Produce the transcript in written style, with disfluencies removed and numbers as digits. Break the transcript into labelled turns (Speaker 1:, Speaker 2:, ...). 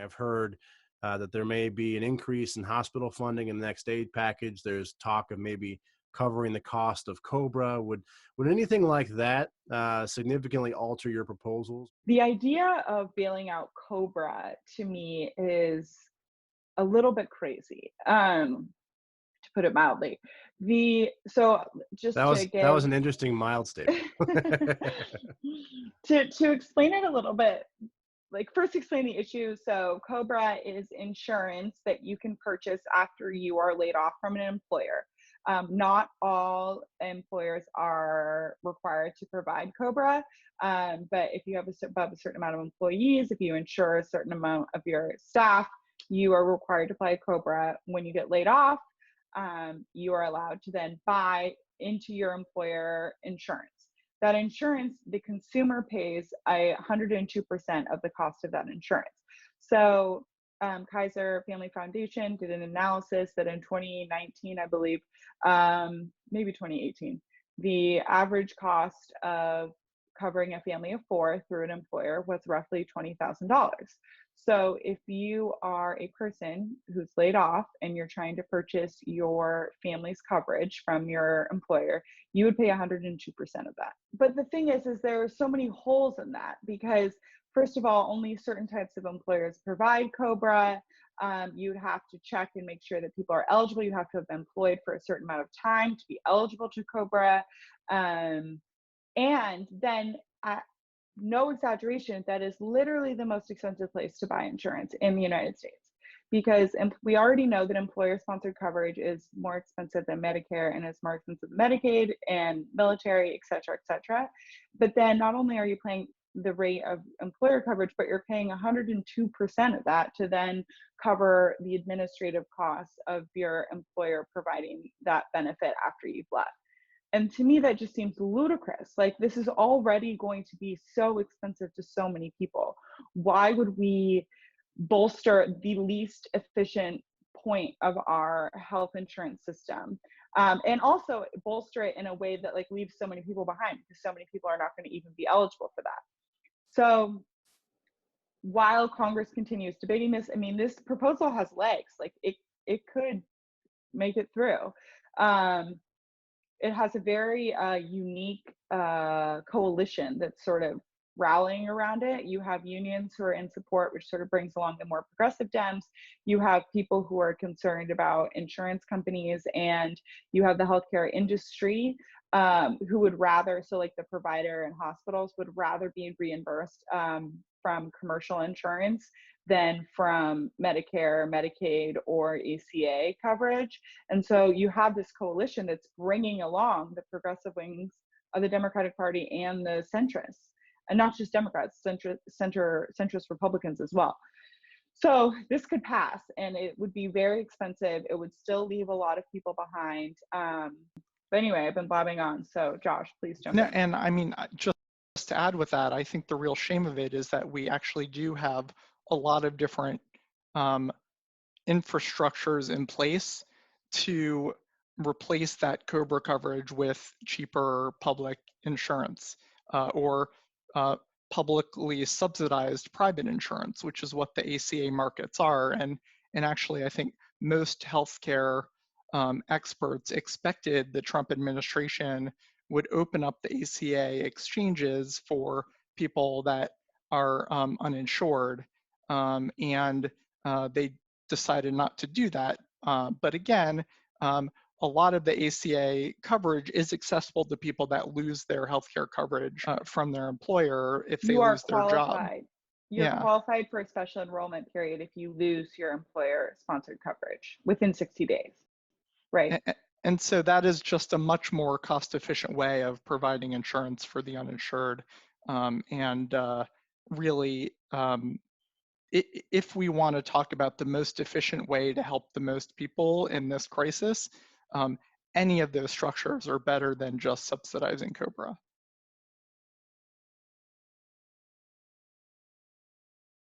Speaker 1: I've heard that there may be an increase in hospital funding in the next aid package. There's talk of maybe covering the cost of COBRA. Would anything like that significantly alter your proposals?
Speaker 2: The idea of bailing out COBRA to me is a little bit crazy, to put it mildly. So just to
Speaker 1: That was
Speaker 2: give
Speaker 1: an interesting mild statement.
Speaker 2: to explain it a little bit, like first explain the issue. So COBRA is insurance that you can purchase after you are laid off from an employer. Not all employers are required to provide COBRA, but if you have above a certain amount of employees, if you insure a certain amount of your staff, you are required to apply COBRA. When you get laid off, you are allowed to then buy into your employer insurance. That insurance, the consumer pays 102% of the cost of that insurance. So Kaiser Family Foundation did an analysis that in 2019, I believe, maybe 2018, the average cost of covering a family of 4 through an employer was roughly $20,000. So if you are a person who's laid off and you're trying to purchase your family's coverage from your employer, you would pay 102% of that. But the thing is there are so many holes in that because, first of all, only certain types of employers provide COBRA. You'd have to check and make sure that people are eligible. You have to have been employed for a certain amount of time to be eligible to COBRA. And then, no exaggeration, that is literally the most expensive place to buy insurance in the United States, because we already know that employer-sponsored coverage is more expensive than Medicare and it's more expensive than Medicaid and military, et cetera, et cetera. But then not only are you paying the rate of employer coverage, but you're paying 102% of that to then cover the administrative costs of your employer providing that benefit after you've left. And to me, that just seems ludicrous. Like, this is already going to be so expensive to so many people. Why would we bolster the least efficient point of our health insurance system? And also bolster it in a way that like leaves so many people behind, because so many people are not going to even be eligible for that. So while Congress continues debating this, I mean, this proposal has legs. Like it could make it through. It has a very unique coalition that's sort of rallying around it. You have unions who are in support, which sort of brings along the more progressive Dems. You have people who are concerned about insurance companies, and you have the healthcare industry who would rather, so like the provider and hospitals would rather be reimbursed from commercial insurance than from Medicare, Medicaid, or ACA coverage. And so you have this coalition that's bringing along the progressive wings of the Democratic Party and the centrists, and not just Democrats, centrist Republicans as well. So this could pass, and it would be very expensive. It would still leave a lot of people behind. But anyway, I've been blabbing on. So Josh, please jump in.
Speaker 3: And I mean, just to add with that, I think the real shame of it is that we actually do have a lot of different infrastructures in place to replace that COBRA coverage with cheaper public insurance or publicly subsidized private insurance, which is what the ACA markets are. And actually, I think most healthcare experts expected the Trump administration would open up the ACA exchanges for people that are uninsured. And they decided not to do that. But again, a lot of the ACA coverage is accessible to people that lose their healthcare coverage from their employer if they lose their job.
Speaker 2: You're qualified for a special enrollment period if you lose your employer-sponsored coverage within 60 days, right?
Speaker 3: And so that is just a much more cost-efficient way of providing insurance for the uninsured. Really, if we want to talk about the most efficient way to help the most people in this crisis, any of those structures are better than just subsidizing COBRA.